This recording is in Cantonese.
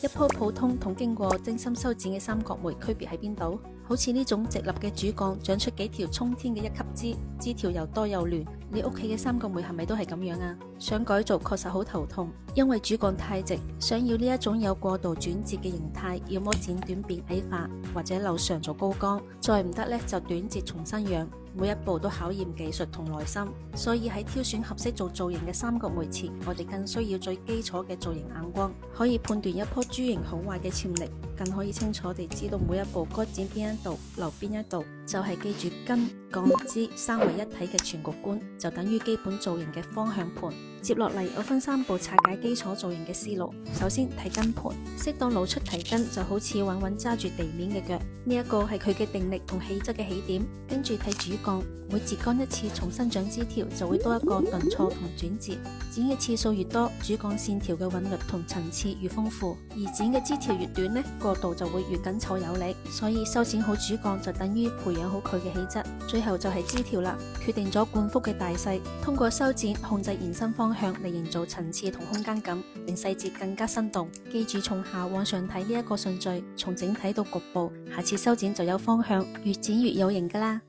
一棵普通同經過精心修剪嘅三角梅區別喺邊度？好似呢種直立嘅主幹長出幾條衝天嘅一級枝，枝條又多又亂，你屋企嘅三角梅係咪都係咁樣啊？想改造確實好頭痛，因為主幹太直，想要呢一種有過度轉折嘅形態，要麼剪短變矮化，或者留長做高光，再唔得呢就短截重新養。每一步都考驗技術同耐心，所以喺挑選合適做造型嘅三角梅前，我哋更需要最基礎嘅造型眼光，可以判斷一棵株型好壞嘅潛力，更可以清楚地知道每一步該剪邊一度，留邊一度，就係記住根、幹、枝三為一體嘅全局觀，就等於基本造型嘅方向盤。接落嚟，我分三步拆解基礎造型嘅思路。首先睇根盤，適當露出提根就好似穩穩揸住地面嘅腳，呢一個係佢嘅定力同氣質嘅起點。跟住睇主幹，每截乾一次重新長枝條，就會多一個頓挫同轉折。剪嘅次數越多，主幹線條嘅韻律同層次越豐富，而剪嘅枝條越短呢，過渡就會越緊湊有力。所以修剪好主幹就等於培養好佢嘅氣質。最後就係枝條啦，決定咗冠幅嘅大細，通過修剪控制延伸方向嚟營造層次同空間感，令細節更加生動。記住從下往上睇呢一個順序，從整體到局部，下次修剪就有方向，越剪越有型㗎啦。